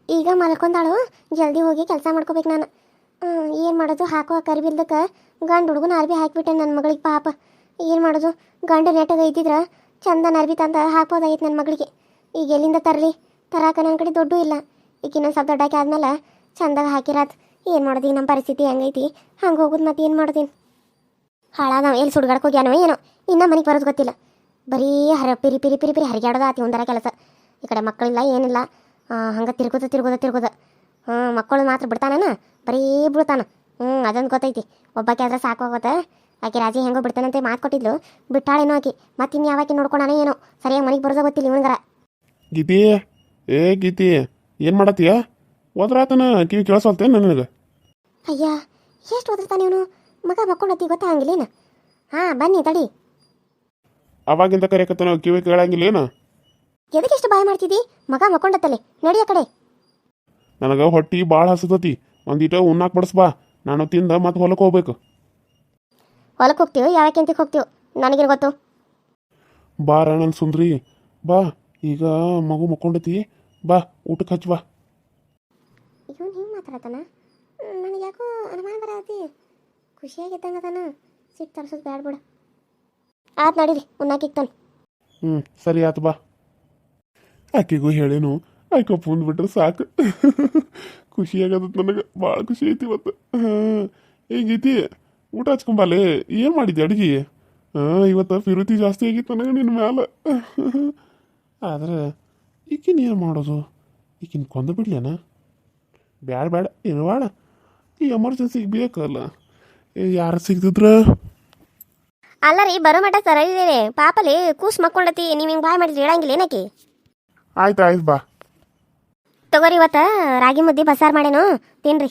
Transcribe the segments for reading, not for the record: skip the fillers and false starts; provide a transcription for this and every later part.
ಈಗ ಮಲ್ಕೊಂಡಾಳು. ಜಲ್ದಿ ಹೋಗಿ ಕೆಲಸ ಮಾಡ್ಕೋಬೇಕು ನಾನು. ಏನು ಮಾಡೋದು, ಹಾಕೋ ಕರಿಬಿಲ್ದಕ್ಕೆ ಗಂಡು ಹುಡುಗನ ಅರ್ಬಿ ಹಾಕಿಬಿಟ್ಟೆ ನನ್ನ ಮಗಳಿಗೆ. ಪಾಪ ಏನು ಮಾಡೋದು, ಗಂಡು ನೆಟ್ಟಗೆ ಐತಿದ್ರೆ ಚಂದನ ಅರ್ಬಿ ತಂದು ಹಾಕ್ಬೋದಾಗಿತ್ತು ನನ್ನ ಮಗಳಿಗೆ. ಈಗ ಎಲ್ಲಿಂದ ತರಲಿ? ತರಾಕ ನನ್ನ ಕಡೆ ದುಡ್ಡು ಇಲ್ಲ. ಈಗ ಇನ್ನೊಂದು ಸ್ವಲ್ಪ ದೊಡ್ಡಾಕಿ ಆದ್ಮೇಲೆ ಚಂದಾಗ ಹಾಕಿರಾತ್. ಏನು ಮಾಡೋದು, ಈಗ ನಮ್ಮ ಪರಿಸ್ಥಿತಿ ಹೆಂಗೈತಿ, ಹಂಗೆ ಹೋಗೋದು. ಮತ್ತೆ ಏನು ಮಾಡೋದೀನಿ? ಹಾಳಾದ ಎಲ್ಲಿ ಸುಡ್ಗಾಡಕ್ಕೆ ಹೋಗ್ಯಾನೋ ಏನೋ, ಇನ್ನೂ ಮನೆಗೆ ಬರೋದು ಗೊತ್ತಿಲ್ಲ. ಬರೀ ಪಿರಿ ಪಿರಿ ಪಿರಿ ಪಿರಿ ಹರಿಗಾಡೋದು ಆತಿ ಒಂದರ ಕೆಲಸ. ಈ ಕಡೆ ಮಕ್ಕಳಿಲ್ಲ ಏನಿಲ್ಲ, ಹಂಗೆ ತಿರ್ಗೋದ. ಮಕ್ಕಳು ಮಾತ್ರ ಬಿಡ್ತಾನೇನ, ಬರೀ ಬಿಡ್ತಾನ. ಅದೊಂದು ಗೊತ್ತೈತಿ. ಒಬ್ಬಾಕೆ ಆದ್ರೆ ಸಾಕೋಗತ್ತೆ. ಆಕೆ ರಾಜಿ ಹೆಂಗೋ ಬಿಡ್ತಾನಂತೆ ಮಾತು ಕೊಟ್ಟಿದ್ಲು, ಬಿಟ್ಟಾಳೇನೋ ಆಕೆ. ಮತ್ತೆ ಇನ್ನು ಯಾವಾಕೆ ನೋಡ್ಕೊಳಾನೆ ಏನೋ, ಸರಿಯಾಗಿ ಮನೆಗೆ ಬರೋದ ಗೊತ್ತಿಲ್ಲ ಇವನಿಗರ. ಗೀತಿ, ಏ ಗೀತಿ, ಏನು ಮಾಡತ್ತೀಯ? ಹೋದ್ರಾತನ ಕಿವಿ ಕೇಳಿಸಲ್ತೇನು ನನಗೆ? ಅಯ್ಯ, ಎಷ್ಟು ಓದಿರ್ತಾನೆ ಇವನು. ಮಗ ಮಕ್ಕೊಂಡತ್ತಿ ಗೊತ್ತಾಗಂಗಿಲ್ಲೇನು? ಬನ್ನಿ ತಡಿ. ಅವಾಗಿಂದ ಕರೆಯಕತ್ತನ ಕಿವಿ ಕೇಳಂಗಿಲ್ಲ ಏನು? ಎದಕ್ಕೆಷ್ಟು ಬಾಯ್ ಮಾಡ್ತಿದ್ದಿ? ಮಗ ಮಕ್ಕೊಂಡತ್ತಲ್ಲಿ, ನಡಿಯ ಕಡೆ. ನನಗೆ ಹೊಟ್ಟಿ ಭಾಳ ಹಸತತಿ. ಒಂದೀಟ ಉಣ್ಣಾಕ್ ಬಡಿಸ್ಬಾ, ನಾನು ತಿಂದ ಮತ್ತೆ ಹೊಲಕ್ಕೆ ಹೋಗ್ಬೇಕು. ಹೊಲಕ್ಕೆ ಹೋಗ್ತೀವಿ? ಯಾವ ಕೆಂತಿಗೆ ಹೋಗ್ತೀವಿ? ನನಗೇನು ಗೊತ್ತು? ಬಾರ ನನ್ನ ಸುಂದ್ರಿ, ಬಾ. ಈಗ ಮಗು ಮಕ್ಕೊಂಡತಿ, ಬಾ ಊಟಕ್ಕೆ ಹಚ್ಚ ಬಾ. ಇವನು ಹಿಂಗೆ ಮಾತಾಡತಾನ, ನನಗೆ ಯಾಕೋ ಅನುಮಾನ ಬರತಿ. ಖುಷಿಯಾಗಿದ್ದಂಗೆ ಅದಾನ. ಸಿಟ್ಟು ತರ್ಸೋದು ಬ್ಯಾಡ ಬಿಡು. ಆಯ್ತು ನಡೀರಿ, ಉಣ್ಣಾಕಿಕ್ತಾನೆ. ಸರಿ ಆತು ಬಾ. ಆಕೆಗೂ ಹೇಳೇನು, ಆಕೆ ಬಿಟ್ರೆ ಸಾಕು. ಖುಷಿಯಾಗದ ನನಗೆ, ಭಾಳ ಖುಷಿ ಐತಿ ಇವತ್ತು. ಹೇಗೈತಿ? ಊಟ ಹಚ್ಕೊಂಬಾಲೆ. ಏನು ಮಾಡಿದ್ದೆ ಅಡುಗೆ? ಇವತ್ತು ಫಿರುತಿ ಜಾಸ್ತಿ ಆಗಿತ್ತು ನನಗೆ ನಿನ್ನ ಮ್ಯಾಲ. ಆದ್ರೆ ಈಗಿನ ಏನು ಮಾಡೋದು? ಈಗಿನ ಕೊಂದು ಬಿಡ್ಲೇನ? ಬ್ಯಾಡ ಇರವಾಡ. ಈ ಎಮರ್ಜೆನ್ಸಿಗೆ ಬೇಕಲ್ಲ. ಯಾರು ಸಿಗ್ತಿದ್ರ? ಅಲ್ಲ ರೀ, ಬರೋ ಮಟ್ಟ ಸರಿ ಇದೆ. ಪಾಪಲಿ ಕೂಸು ಮಕ್ಕೊಂಡತಿ, ನೀವು ಹಿಂಗೆ ಬಾಯ್ ಮಾಡಿದ್ರೆ ಹೇಳಂಗಿಲ್ಲ ಏನಕ್ಕೆ? ಆಯ್ತು ಬಾ. ತಗೋರಿ, ಇವತ್ತು ರಾಗಿ ಮುದ್ದೆ ಬಸಾರು ಮಾಡೇನು, ತಿನ್ರಿ.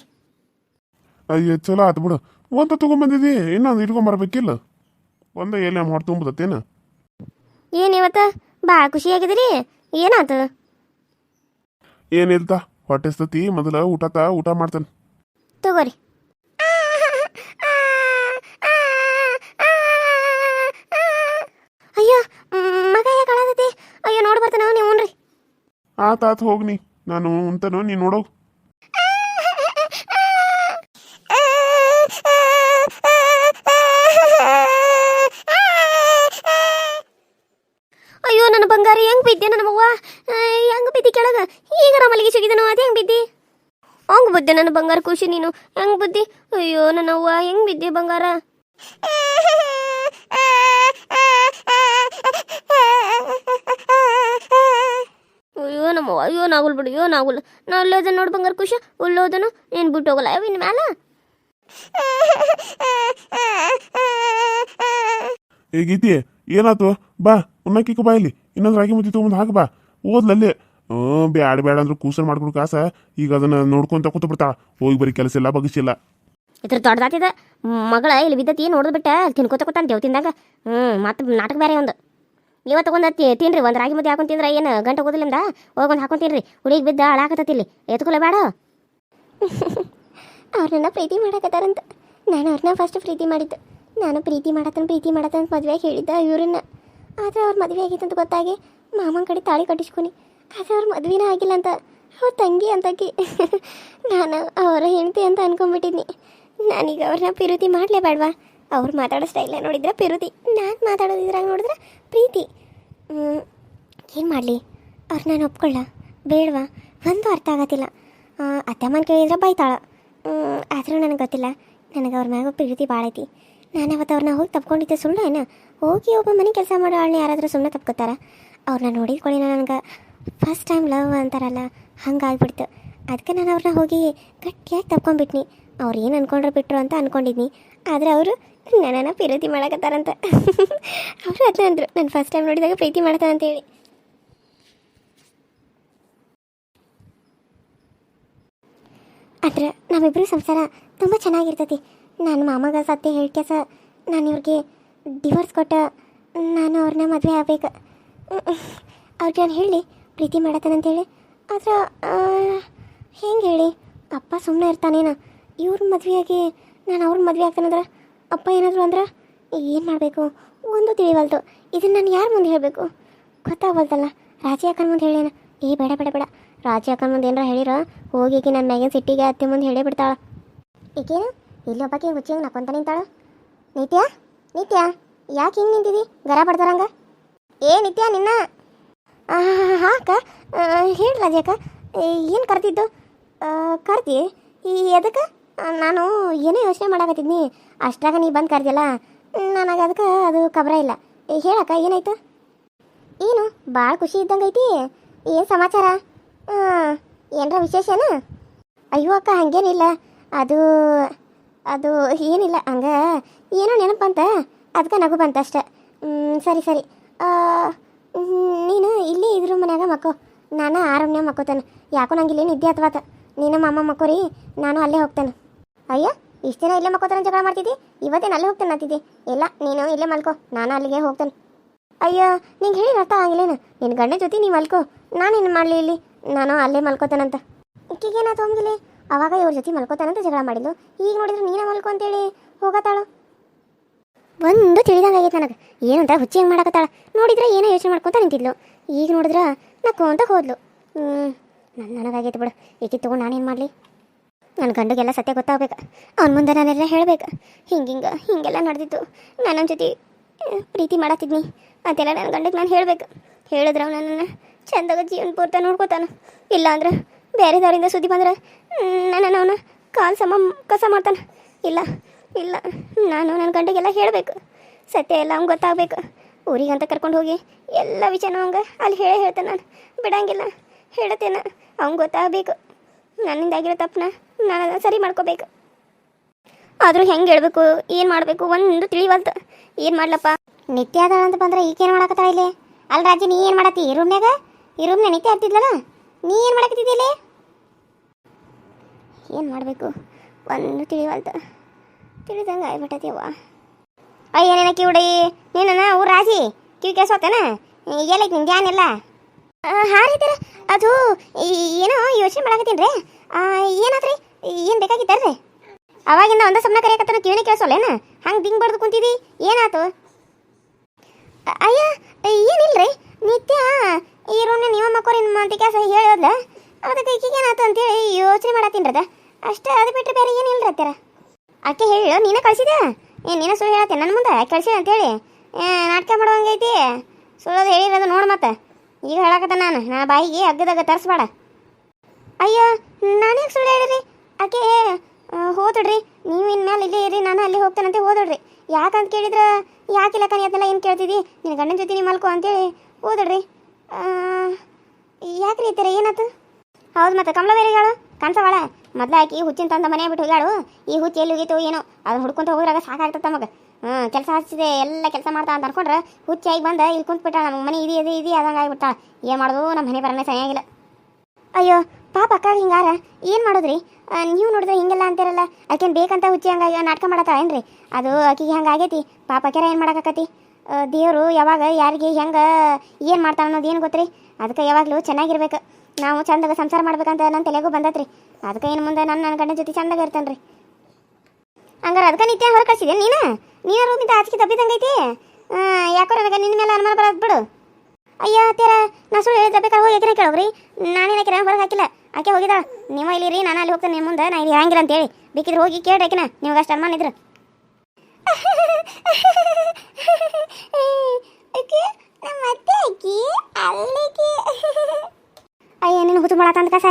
ಅಯ್ಯೋ ಚಲೋ ಆತು ಬಿಡು. ಒಂದು ತೊಗೊಂಬಂದಿದ್ದಿ, ಇನ್ನೊಂದು ಇಟ್ಕೊಂಬರ್ಬೇಕಿಲ್ಲ? ಒಂದೇ ಎಲ್ಲಿ ಹೊಟ್ಟೆ ತುಂಬತತ್ತೇನು? ಏನು ಇವತ್ತು ಭಾಳ ಖುಷಿಯಾಗಿದ್ದೀರಿ? ಏನಾಯ್ತು? ಏನಿಲ್ತ, ಹೊಟ್ಟೆ ಸ್ತತಿ. ಮೊದಲ ಊಟ ಮಾಡ್ತಾನೆ. ತಗೋರಿ. ಅಯ್ಯೋ, ಮಗ ಯಾಕೆ ಅಳತೈತಿ? ಅಯ್ಯೋ, ನೋಡಿ ಬರ್ತಾನ ನೀವು. ಉಣ್ರಿ. ಆತು ಹೋಗ್ನಿ, ನಾನು ಉಂತನೋ ನೀನು ನೋಡೋ. ಅಯ್ಯೋ, ನನ್ನ ಬಂಗಾರಿ ಹೆಂಗ್ ಬಿದ್ದೆ? ನನ್ನ ಮವ್ವ ಹೆಂಗ್ ಬಿದ್ದಿ ಕೆಳಗ? ಈಗ ಮಲ್ಲಿಗೆ ಸಿಗಿದನು, ಅದು ಹೆಂಗ್ ಬಿದ್ದಿ? ಹಂಗ್ ಬಿದ್ದೆ ನನ್ನ ಬಂಗಾರ. ಖುಷಿ ನೀನು ಹೆಂಗ್ ಬುದ್ಧಿ? ಅಯ್ಯೋ ನನ್ನ ಅವ್ವ, ಹೆಂಗ್ ಬಿದ್ದೆ ಬಂಗಾರ? ಅಯ್ಯೋ ನಮ್ಮವ್ವ, ಅಯ್ಯೋ ನಾಗುಲ್ ಬಿಡು, ಅಯ್ಯೋ ನಾಗುಲ್. ನಾ ಅಲ್ಲೋದನ್ನ ನೋಡಿ ಬಂಗಾರ. ಖುಷಿ ಉಳ್ಳೋದನು ಏನು ಬಿಟ್ಟು ಹೋಗಲ್ಲ ಯಾವ ಇನ್ನು ಮ್ಯಾಲ. ಹೇಗೈತಿ? ಏನಾಯ್ತು? ಬಾ ಉಣ್ಣಕ್ಕಿಕ್ಕ ಬಾ. ಇಲ್ಲಿ ಇನ್ನೊಂದು ರಾಗಿ ಮುದ್ದೆ ತೊಗೊಂಡು ಹಾಕ ಬಾ. ಓದ್ಲಲ್ಲೇ. ಬ್ಯಾಡ ಅಂದ್ರೆ ಕೂಸರ್ ಮಾಡ್ಕೊಡು ಕಾಸ. ಈಗ ಅದನ್ನ ನೋಡ್ಕೊಂತ ಕೂತು ಬಿಡ್ತಾಳ. ಹೋಗಿ ಬರೀ ಕೆಲಸ ಇಲ್ಲ, ಬಗ್ಸಿಲ್ಲ. ಇದ್ರ ದೊಡ್ಡದಾತಿದ ಮಗಳ ಇಲ್ಲಿ ಬಿದ್ದತಿ, ನೋಡಿದ್ ಬಿಟ್ಟ ತಿನ್ಕೋತ ಕೂತಾನ ದೇವ್ ತಿಂದಾಗ. ಮತ್ತೆ ನಾಟಕ ಬೇರೆ ಒಂದು. ಇವತ್ತು ತಗೊಂಡ ತಿನ್ರಿ, ಒಂದು ರಾಗಿ ಮುದ್ದೆ ಹಾಕೊಂಡು ತಿಂದ್ರೆ ಏನು ಗಂಟೆ ಹೋಗೋದಿಲ್ಲಿಂದ ಹೋಗೊಂದು ಹಾಕೊಂಡು ತಿನ್ರಿ. ಹುಡುಗಿ ಬಿದ್ದ ಹಾಳಾಕತ್ತತಿ ಇಲ್ಲಿ, ಎತ್ಕೊಲೆ ಬೇಡ. ಅವ್ರನ್ನ ಪ್ರೀತಿ ಮಾಡಕತ್ತಾರಂತ. ನಾನು ಅವ್ರನ್ನ ಫಸ್ಟ್ ಪ್ರೀತಿ ಮಾಡಿದ್ದು. ನಾನು ಪ್ರೀತಿ ಮಾಡತ್ತಂತ ಮದುವೆಯಾಗಿ ಹೇಳಿದ್ದ ಇವ್ರನ್ನ. ಆದರೆ ಅವ್ರ ಮದುವೆ ಆಗಿತ್ತು ಅಂತ ಗೊತ್ತಾಗಿ ಮಾಮನ ಕಡೆ ತಾಳಿ ಕಟ್ಟಿಸ್ಕೊನಿ. ಆದರೆ ಅವ್ರ ಮದುವೆನೇ ಆಗಿಲ್ಲ ಅಂತ ಅವ್ರ ತಂಗಿ ಅಂತಾಕಿ. ನಾನು ಅವರ ಹೆಂಡತಿ ಅಂತ ಅನ್ಕೊಂಡ್ಬಿಟ್ಟಿದ್ನಿ. ನಾನೀಗ ಅವ್ರನ್ನ ಪ್ರೀತಿ ಮಾಡಲೇಬೇಡವಾ? ಅವ್ರು ಮಾತಾಡೋ ಸ್ಟೈಲ ನೋಡಿದ್ರೆ ಪ್ರೀತಿ, ನಾನು ಮಾತಾಡೋದಿದ್ರಾಗ ನೋಡಿದ್ರೆ ಪ್ರೀತಿ. ಏನು ಮಾಡಲಿ? ಅವ್ರು ನಾನು ಒಪ್ಕೊಳ್ಳ ಬೇಡವಾ? ಒಂದು ಅರ್ಥ ಆಗತ್ತಿಲ್ಲ. ಅತ್ತಮ್ಮನ ಕೇಳಿದ್ರೆ ಬೈತಾಳ. ಆದರೂ ನನಗೆ ಗೊತ್ತಿಲ್ಲ, ನನಗೆ ಅವ್ರ ಮ್ಯಾಗ ಪ್ರೀತಿ ಭಾಳ ಐತಿ. ನಾನು ಅವತ್ತು ಅವ್ರನ್ನ ಹೋಗಿ ತಪ್ಕೊಂಡಿದ್ದೆ ಸುಳ್ಳು ಏನ? ಹೋಗಿ ಒಬ್ಬ ಮನೆ ಕೆಲಸ ಮಾಡೋ ಆಳನ್ನ ಯಾರಾದರೂ ಸುಮ್ಮನೆ ತಪ್ಕೋತಾರ? ಅವ್ರನ್ನ ನೋಡಿದ್ಕೊಳ್ಳಿ ನನಗೆ ಫಸ್ಟ್ ಟೈಮ್ ಲವ್ ಅಂತಾರಲ್ಲ, ಹಂಗಾಗ್ಬಿಡ್ತು. ಅದಕ್ಕೆ ನಾನು ಅವ್ರನ್ನ ಹೋಗಿ ಗಟ್ಟಿಯಾಗಿ ತಪ್ಕೊಂಡ್ಬಿಟ್ನಿ. ಅವ್ರು ಏನು ಅಂದ್ಕೊಂಡ್ರೆ ಬಿಟ್ಟರು ಅಂತ ಅಂದ್ಕೊಂಡಿದ್ನಿ. ಆದರೆ ಅವರು ನನ್ನನ್ನು ಪ್ರೀತಿ ಮಾಡಕತ್ತಾರಂತ. ಅವರು ಅದನ್ನ ಅಂದರು, ನಾನು ಫಸ್ಟ್ ಟೈಮ್ ನೋಡಿದಾಗ ಪ್ರೀತಿ ಮಾಡ್ತಾನಂತೇಳಿ. ಆದರೆ ನಮ್ಮಿಬ್ಬರು ಸಂಸಾರ ತುಂಬ ಚೆನ್ನಾಗಿರ್ತೈತಿ. ನಾನು ಮಾಮಗ ಸತ್ಯ ಹೇಳ್ಕ್ಯಾಸ ನಾನು ಇವ್ರಿಗೆ ಡಿವೋರ್ಸ್ ಕೊಟ್ಟ ನಾನು ಅವ್ರನ್ನ ಮದುವೆ ಆಗ್ಬೇಕು. ಅವ್ರಿಗೆ ನಾನು ಹೇಳಿ ಪ್ರೀತಿ ಮಾಡತ್ತಾನಂತೇಳಿ. ಆದ್ರೆ ಹೆಂಗೆ ಹೇಳಿ? ಅಪ್ಪ ಸುಮ್ಮನೆ ಇರ್ತಾನೇನ? ಇವ್ರ ಮದುವೆಯಾಗಿ ನಾನು ಅವ್ರ ಮದುವೆ ಆಗ್ತಾನಂದ್ರೆ ಅಪ್ಪ ಏನಾದರೂ ಅಂದ್ರೆ ಏನು ಮಾಡಬೇಕು ಒಂದು ತಿಳಿವಲ್ದು. ಇದನ್ನು ನಾನು ಯಾರ ಮುಂದೆ ಹೇಳಬೇಕು ಗೊತ್ತಾಗಲ್ದಲ್ಲ. ರಾಜಿ ಅಕ್ಕನ ಮುಂದೆ ಹೇಳೇನ? ಬೇಡ ಬೇಡ ಬೇಡ, ರಾಜಿ ಅಕ್ಕನ ಮುಂದೆ ಏನಾರ ಹೇಳಿರ ಹೋಗಿ ಈಕಿ ನನ್ನ ಮ್ಯಾಗಿನ ಸಿಟ್ಟಿಗೆ ಅತ್ತೆ ಮುಂದೆ ಹೇಳೇ ಬಿಡ್ತಾಳ. ಈಕೇನು ಇಲ್ಲಿ ಒಬ್ಬಾಕಿ ಹುಚ್ಚಿ ಹಂಗೆ ನಕ್ಕೊಂತ ನಿಂತಾಳು. ನಿತ್ಯ ನಿತ್ಯ ಯಾಕೆ ಹಿಂಗೆ ನಿಂತಿದಿ ಗರ ಬಡ್ತಾರಂಗ? ಏ ನಿತ್ಯ ನಿನ್ನ ಹಾಂ ಅಕ್ಕ ಹೇಳಿ ರಾಜಿ ಅಕ್ಕ ಏನು ಕರ್ತಿದ್ದು? ಕರ್ತಿ ಎದಕ್ಕೆ? ನಾನು ಏನೋ ಯೋಚನೆ ಮಾಡಾಕತ್ತಿದ್ನಿ ಅಷ್ಟ್ರಾಗ ನೀ ಬಂದು ಕರ್ದಿಲ್ಲ ನನಗೆ ಅದಕ್ಕೆ ಅದು ಖಬರ ಇಲ್ಲ. ಹೇಳಕ್ಕ ಏನಾಯ್ತು? ಏನು ಭಾಳ ಖುಷಿ ಇದ್ದಂಗೆ ಐತಿ. ಏನು ಸಮಾಚಾರ? ಏನರ ವಿಶೇಷನ? ಅಯ್ಯೋ ಅಕ್ಕ ಹಂಗೇನಿಲ್ಲ, ಅದು ಅದು ಏನಿಲ್ಲ, ಹಂಗೆ ಏನೋ ನೆನಪಂತ ಅದಕ್ಕೆ ನಗು ಬಂತ ಅಷ್ಟೆ. ಸರಿ ಸರಿ, ನೀನು ಇಲ್ಲಿ ಇದ್ರ ಮನ್ಯಾಗ ಮಕ್ಕೋ, ನಾನು ಆರಾಮ್ನ್ಯಾಗ ಮಕ್ಕೋತಾನೆ. ಯಾಕೋ ನಂಗೆ ಇಲ್ಲಿ ನಿದ್ದೆ ಹತ್ವಾತ. ನೀನು ಮಾಮ ಮಕ್ಕೋರಿ, ನಾನು ಅಲ್ಲೇ ಹೋಗ್ತಾನೆ. ಅಯ್ಯ ಇಷ್ಟು ದಿನ ಇಲ್ಲೇ ಮಕ್ಕೋತಾನೆ ಜಗಳ ಮಾಡ್ತಿದ್ದಿ, ಇವತ್ತೇನು ಅಲ್ಲೇ ಹೋಗ್ತಾನೆ ಅಂತಿದ್ದಿ? ಇಲ್ಲ ನೀನು ಇಲ್ಲೇ ಮಲ್ಕೋ, ನಾನು ಅಲ್ಲಿಗೆ ಹೋಗ್ತಾನೆ. ಅಯ್ಯೋ ನಿಂಗೆ ಹೇಳಿ ಅರ್ಥ ಆಗಿಲ್ಲೇನು? ನಿನ್ನ ಗಂಡ ಜೊತೆ ನೀ ಮಲ್ಕೋ, ನಾನೇನು ಮಾಡಲಿ ಇಲ್ಲಿ, ನಾನು ಅಲ್ಲೇ ಮಲ್ಕೋತಾನಂತ. ಇಕ್ಕಿಗೇನಾಯ್ತು ಹೋಗಿಲಿ? ಅವಾಗ ಇವ್ರ ಜೊತೆ ಮಲ್ಕೋತಾನಂತ ಜಗಳ ಮಾಡಿದ್ಲು, ಈಗ ನೋಡಿದ್ರೆ ನೀನೇ ಮಲ್ಕೋ ಅಂತೇಳಿ ಹೋಗತ್ತಾಳು. ಒಂದು ತಿಳಿದಂಗೆ ಆಗೈತೆ ನನಗೆ, ಏನಂತ ಹುಚ್ಚಿ ಹೆಂಗೆ ಮಾಡಕತ್ತಾಳ. ನೋಡಿದ್ರೆ ಏನೋ ಯೋಚನೆ ಮಾಡ್ಕೊತ ನಿಂತಿದ್ಲು, ಈಗ ನೋಡಿದ್ರೆ ನಕ್ಕೊಂತ ಹೋದ್ಲು. ನನಗಾಗೈತೆ ಬಿಡು, ಈಕಿ ತೊಗೊಂಡು ನಾನೇನು ಮಾಡಲಿ? ನನ್ನ ಗಂಡಿಗೆಲ್ಲ ಸತ್ಯ ಗೊತ್ತಾಗಬೇಕು, ಅವ್ನ ಮುಂದೆ ನಾನೆಲ್ಲ ಹೇಳಬೇಕು. ಹಿಂಗೆಲ್ಲ ನಡೆದಿತ್ತು, ನಾನು ನನ್ನ ಜೊತೆ ಪ್ರೀತಿ ಮಾಡತ್ತಿದ್ನಿ ಅಂತೆಲ್ಲ ನನ್ನ ಗಂಡಗೆ ನಾನು ಹೇಳಬೇಕು. ಹೇಳಿದ್ರೆ ಅವ್ನು ನನ್ನನ್ನು ಚಂದಾಗ ಜೀವನ ಪೂರ್ತಿ ನೋಡ್ಕೋತಾನೆ. ಇಲ್ಲ ಅಂದ್ರೆ ಬೇರೆ ದಾರಿಂದ ಸುದ್ದಿ ಬಂದ್ರೆ ನನ್ನನ್ನು ಅವನು ಕಾಲು ಕಸ ಮಾಡ್ತಾನೆ. ಇಲ್ಲ ಇಲ್ಲ, ನಾನು ನನ್ನ ಗಂಡಗೆಲ್ಲ ಹೇಳಬೇಕು, ಸತ್ಯ ಎಲ್ಲ ಅವ್ನು ಗೊತ್ತಾಗಬೇಕು. ಊರಿಗಂತ ಕರ್ಕೊಂಡು ಹೋಗಿ ಎಲ್ಲ ವಿಷಯನೂ ಹಂಗೆ ಅಲ್ಲಿ ಹೇಳ್ತೇನೆ, ನಾನು ಬಿಡಂಗಿಲ್ಲ, ಹೇಳ್ತೇನೆ. ಅವ್ನು ಗೊತ್ತಾಗಬೇಕು, ನನ್ನಿಂದಾಗಿರೋ ತಪ್ಪನ್ನ ನಾನು ಅದನ್ನು ಸರಿ ಮಾಡ್ಕೋಬೇಕು. ಆದರೂ ಹೆಂಗೆ ಹೇಳ್ಬೇಕು, ಏನು ಮಾಡಬೇಕು ಒಂದು ತಿಳಿವಲ್ತು. ಏನು ಮಾಡ್ಲಪ್ಪ? ನಿತ್ಯ ಅದ ಅಂತ ಬಂದ್ರೆ ಈಗೇನು ಮಾಡಕತ್ತಾಳ ಇಲ್ಲಿ? ಅಲ್ಲಿ ರಾಜಿ ನೀ ಏನು ಮಾಡತ್ತಿ ಈ ರೂಮ್ನಾಗ? ಈ ರೂಮ್ನಾಗ ನಿತ್ಯ ಆಗ್ತಿದ್ಲಲ್ಲ, ನೀ ಏನು ಮಾಡಕತ್ತಿದ್ದಿಲ್ಲಿ? ಏನು ಮಾಡಬೇಕು ಒಂದು ತಿಳಿವಲ್ತು, ತಿಳಿದಂಗೆ ಆಗ್ಬಿಟ್ಟೈತಿವ್ವ. ಅಯ್ಯ ನಿನ್ನ ಕಿವುಡಿ ನೀನ ಊರು ರಾಜಿ ಕಿವಿ ಕೇಸೋತೇನ? ಎಲ್ಲೈತಿ ನಿನ್ ಧ್ಯಾನ ಎಲ್ಲ? ಹಾರಿದ್ದೀರ ಅದು ಏನೋ ಯೋಚನೆ ಮಾಡಕತ್ತೀನಿ ರೀ. ಏನಾದ್ರಿ? ಏನು ಬೇಕಾಗಿದ್ದಾರ್ರಿ? ಅವಾಗಿಂದ ಒಂದ ಸಮನ ಕರೆಯಕತ್ತಾನ ಕಿವಿನೇ ಕೇಳಿಸೋಲ್ಲೇನ? ಹಂಗೆ ದಿಂಗ್ ಬಡ್ದು ಕುಂತಿದಿ, ಏನಾಯ್ತು? ಅಯ್ಯ ಏನಿಲ್ರಿ, ನಿತ್ಯ ಈ ರೂಮ್ನ ನೀವು ಮಕ್ಕೋರಿ ಅಂತ ಕೆಲಸ ಹೇಳೋದ್ಲ, ಅದಕ್ಕೆ ಈಗೀಗ ಏನಾಯ್ತು ಅಂತೇಳಿ ಯೋಚನೆ ಮಾಡತ್ತೀನಿ ಅದ ಅಷ್ಟೇ. ಅದು ಬಿಟ್ಟರೆ ಬೇರೆ ಏನಿಲ್ರಿ ಅತ್ತಾರ. ಅಕ್ಕೆ ಹೇಳು, ನೀನೇ ಕಳ್ಸಿದೆ? ನೀನೇ ಸುಳ್ಳು ಹೇಳತ್ತೆ ನನ್ನ ಮುಂದೆ ಕಳ್ಸಿದೆ ಅಂತೇಳಿ ನಾಟಕ ಮಾಡುವಂಗೈತಿ. ಸುಳ್ಳೋದು ಹೇಳಿರೋದು ನೋಡು ಮತ್ತೆ ಈಗ ಹೇಳಕತ್ತ ನನ್ನ ಬಾಯಿಗೆ ಅಗ್ಗದಾಗ ತರಿಸ್ಬೇಡ. ಅಯ್ಯೋ ನಾನೇನು ಸುಳ್ಳು ಹೇಳಿರಿ? ಆಕೆ ಹೋದಡ್ರಿ, ನೀವು ಇನ್ಮೇಲೆ ಇಲ್ಲೇ ಇರಿ, ನಾನು ಅಲ್ಲಿ ಹೋಗ್ತಾನಂತೆ ಹೋದಡ್ರಿ. ಯಾಕಂತ ಕೇಳಿದ್ರೆ ಯಾಕಿಲ್ಲ ಕಣಿ ಅದನ್ನೆಲ್ಲ ಏನು ಕೇಳ್ತಿದ್ದಿ, ನಿನ್ನ ಗಂಡನ ಜೊತೆ ನೀವು ಮಲ್ಕೋ ಅಂತೇಳಿ ಹೋದಡ್ರಿ. ಯಾಕ್ರಿ ಈ ಥರ ಏನಾಯ್ತು? ಹೌದು ಮತ್ತೆ ಕಮಲ ಬೇರೆ ಹೇಳು ಕಾಣಿಸವಾಳ ಮೊದಲು ಆಕಿ ಹುಚ್ಚಿನ ತಂದ ಮನೆ ಬಿಟ್ಟು ಹೋಗ್ಯಾಳು. ಈ ಹುಚ್ಚಿ ಎಲ್ಲಿ ಹೋಗಿತ್ತು ಏನೋ, ಅದನ್ನ ಹುಡ್ಕೊಂತ ಹೋದ್ರಾಗ ಸಾಕಾಗ್ತದೆ ನಮಗೆ. ಕೆಲಸ ಹಚ್ಚಿದೆ ಎಲ್ಲ ಕೆಲಸ ಮಾಡ್ತಾ ಅಂತ ಅನ್ಕೊಂಡ್ರೆ ಹುಚ್ಚಾಗಿ ಬಂದ ಇಲ್ಲಿ ಕುಂತ್ಬಿಟ್ಟಾಳ. ನಮ್ಮ ಮನೆ ಇದೆ ಅದಂಗೆ ಆಗಿಬಿಟ್ಟಾಳ. ಏನು ಮಾಡೋದು, ನಮ್ಮ ಮನೆ ಬರನೇ ಸರಿಯಾಗಿಲ್ಲ. ಅಯ್ಯೋ ಪಾಪ ಅಕ್ಕ ಹಿಂಗಾರ ಏನು ಮಾಡೋದ್ರಿ? ನೀವು ನೋಡಿದ್ರೆ ಹಿಂಗೆಲ್ಲ ಅಂತೀರಲ್ಲ, ಆಕೆನು ಬೇಕಂತ ಹುಚ್ಚಿ ಹಂಗಾಗಿ ನಾಟಕ ಮಾಡತ್ತಾಳ ಏನ್ರಿ? ಅದು ಆಕಿಗೆ ಹಂಗೆ ಆಗೈತಿ ಪಾಪ. ಕೆರ ಏನು ಮಾಡೋಕ್ಕಾಕತಿ? ದೇವರು ಯಾವಾಗ ಯಾರಿಗೆ ಹೆಂಗೆ ಏನು ಮಾಡ್ತಾನೆ ಅನ್ನೋದು ಏನು ಗೊತ್ತ್ರಿ? ಅದಕ್ಕೆ ಯಾವಾಗಲೂ ಚೆನ್ನಾಗಿರ್ಬೇಕು, ನಾವು ಚಂದಾಗ ಸಂಸಾರ ಮಾಡ್ಬೇಕಂತ ನನ್ನ ತಲೆಗೂ ಬಂದತ್ರಿ. ಅದಕ್ಕೆ ಏನು ಮುಂದೆ ನನ್ನ ಗಂಡನ ಜೊತೆ ಚಂದಾಗ ಇರ್ತಾನೆ ರೀ. ಹಂಗಾರೆ ಅದಕ್ಕೆ ನಿತ್ಯ ಹೊರ ಕಳಿಸಿದೆ ನೀನು ರೂಮಿಂದ ಆಚೆಗೆ ತಪ್ಪಿದಂಗೈತಿ. ಯಾಕೋ ನನಗೆ ನಿನ್ನ ಮೇಲೆ ಅನುಮಾನ ಬರೋದು ಬಿಡು. ಅಯ್ಯ ತೀರ ನಾ ಸುಳ್ಳು ಹೇಳಿದ್ರೆ ಬೇಕಾದ್ರೆ ಹೋಗಿ ಯಾಕೆ ಕೇಳೋಗ್ರಿ? ನಾನೇನು ಕೆರೆ ಹೊರಗೆ ಹಾಕಿಲ್ಲ, ಆಕೆ ಹೋಗಿದ್ದಾಳೆ. ನೀವು ಇಲ್ಲಿ ರೀ, ನಾನು ಅಲ್ಲಿ ಹೋಗ್ತೇನೆ ನಿಮ್ಮ ಮುಂದೆ, ನಾ ಇಲ್ಲಿ ಹಂಗಿಲ್ಲ ಅಂತೇಳಿ ಬೇಕಿದ್ರೆ ಹೋಗಿ ಕೇಳಿ ಆಕಿನ, ನಿಮ್ಗೆ ಅಷ್ಟು ಅನುಮಾನ ಇದ್ರು. ಅಯ್ಯ ನೀನು ಹುಚ್ಚು ಮಾಡತ್ತ ಕಸ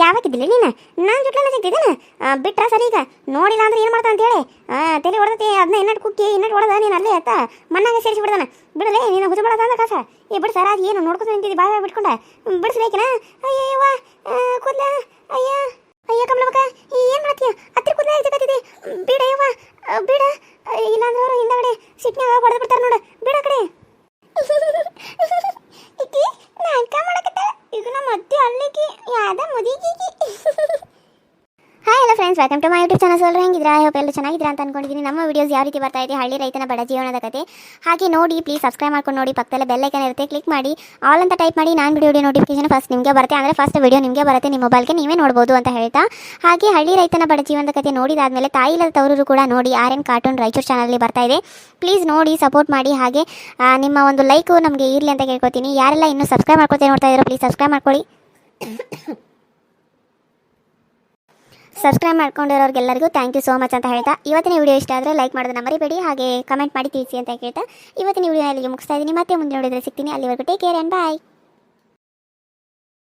ಯಾವಾಗಿದ್ದಿಲ್ಲ ನೀನು? ನಾನು ಜೊಟ್ಲನ್ನ ಸಿಗ್ತಿದ್ದೇನೆ ಬಿಟ್ರ ಸರಿ. ಈಗ ನೋಡಿಲ್ಲ ಅಂದ್ರೆ ಏನು ಮಾಡ್ತಾ ಅಂತೇಳಿ ತಲೆ ಹೊಡೆದತಿ, ಅದನ್ನ ಇನ್ನಟ್ಟು ಕುಕ್ಕಿ ಇನ್ನಟ್ಟು ಹೊಡೆದ ನೀನು ಅಲ್ಲೇ ಆಯ್ತಾ ಮಣ್ಣಾಗೆ ಸೇರಿಸಿ ಬಿಡ್ದಾನ. ಬಿಡಲೇ ನೀನು ಹುಚ್ಚು ಮಾಡತ್ತ ಕಸ. ಬಿಡು ಸರ್, ಅದು ಏನು ನೋಡ್ಕೊತ ನಿಂತಿದ್ದಿ ಬಾಯ್ ಬಿಟ್ಕೊಂಡ ಬಿಡಿಸ್ಬೇಕಿನ? ಅಯ್ಯವ್ವ ಕೂದ್ಲ, ಅಯ್ಯ ಅಯ್ಯ ಕಮಲಕ್ಕ ಏನು ಮಾಡ್ತೀಯ? ಹತ್ತಿರ ಕೂದಲ ಜಗತ್ತಿದೆ, ಬಿಡಯ್ಯವ್ವ ಬಿಡ, ಇಲ್ಲಾಂದ್ರೆ ಅವರು ಹಿಂದಗಡೆ ಸಿಟ್ನಾಗ ಹೊಡೆದು ಬಿಡ್ತಾರೆ ನೋಡು, ಬಿಡ ಕಡೆ. ಈಕಿ ನಾಟಕ ಮಾಡಕತ್ತ, ಈಗ ನಮ್ಮ ಅತ್ತೆ ಅಲ್ಲಿಗೆ ಯಾವ್ದ ಮುದಿಗಿ. Hi hello friends, welcome to my YouTube channel. ಎಲ್ಲರೂ ಹೆಂಗಿದ್ರಾ? ಐ ಹೋಪ್ ಎಲ್ಲರೂ ಚೆನ್ನಾಗಿದ್ದೀರಾ ಅಂತ ಅನ್ಕೊಂಡಿದ್ದೀನಿ. ನಮ್ಮ ವಿಡಿಯೋಸ್ ಯಾವ ರೀತಿ ಬರ್ತಾ ಇದೆ, ಹಳ್ಳಿ ರೈತನ ಬಡ ಜೀವನದ ಕತೆ ಹಾಗೆ ನೋಡಿ. ಪ್ಲೀಸ್ ಸಬ್ಸ್ಕ್ರೈಬ್ ಮಾಡ್ಕೊಂಡು ನೋಡಿ, ಪಕ್ಕದಲ್ಲೇ ಬೆಲ್ ಐಕನ್ ಇರುತ್ತೆ, ಕ್ಲಿಕ್ ಮಾಡಿ ಆಲ್ ಅಂತ ಟೈಪ್ ಮಾಡಿ. ನಾನು ವಿಡಿಯೋ ನೋಟಿಫಿಕೇಶನ್ ಫಸ್ಟ್ ನಿಮಗೆ ಬರುತ್ತೆ, ಅಂದರೆ ಫಸ್ಟ್ ವಿಡಿಯೋ ನಿಮಗೆ ಬರುತ್ತೆ, ನಿಮ್ಮ ಮೊಬೈಲ್ಗೆ ನೀವೇ ನೋಡ್ಬೋದು ಅಂತ ಹೇಳ್ತಾ, ಹಾಗೆ ಹಳ್ಳಿ ರೈತನ ಬಡ ಜೀವನದ ಕತೆ ನೋಡಿದಾದ್ಮೇಲೆ ತಾಯಿ ಇಲ್ಲದ ತವರೂರು ಕೂಡ ನೋಡಿ. RN ಕಾರ್ಟೂನ್ ರಾಯಚೂರು ಚಾನಲಲ್ಲಿ ಬರ್ತಾ ಇದೆ, ಪ್ಲೀಸ್ ನೋಡಿ ಸಪೋರ್ಟ್ ಮಾಡಿ. ಹಾಗೆ ನಿಮ್ಮ ಒಂದು ಲೈಕು ನಮಗೆ ಇರಲಿ ಅಂತ ಕೇಳ್ಕೊತೀನಿ. ಯಾರೆಲ್ಲ ಇನ್ನೂ ಸಬ್ಸ್ಕ್ರೈಬ್ ಮಾಡ್ಕೊಳ್ತೇನೆ ನೋಡ್ತಾ ಇದ್ದೀರೋ ಪ್ಲೀಸ್ ಸಬ್ಸ್ಕ್ರೈಬ್ ಮಾಡ್ಕೊಳ್ಳಿ. ಸಬ್ಸ್ಕ್ರೈಬ್ ಮಾಡ್ಕೊಂಡಿರೋರಿಗೆಲ್ಲರಿಗೂ ಥ್ಯಾಂಕ್ ಯು ಸೋ ಮಚ್ ಅಂತ ಹೇಳ್ತಾ ಇವತ್ತಿನ ವಿಡಿಯೋ ಇಷ್ಟ ಆದರೆ ಲೈಕ್ ಮಾಡೋದನ್ನ ಮರಿಬೇಡಿ, ಹಾಗೆ ಕಮೆಂಟ್ ಮಾಡಿ ತಿಳಿಸಿ ಅಂತ ಹೇಳ್ತಾ ಇವತ್ತಿನ ವಿಡಿಯೋ ಅಲ್ಲಿಗೆ ಮುಗಿಸ್ತಾ ಇದ್ದೀನಿ. ಮತ್ತೆ ಮುಂದೆ ನೋಡಿದ್ರೆ ಸಿಗ್ತೀನಿ. ಅಲ್ಲಿವರೆಗೂ ಟೇಕ್ ಕೇರ್ ಆ್ಯಂಡ್ ಬಾಯ್.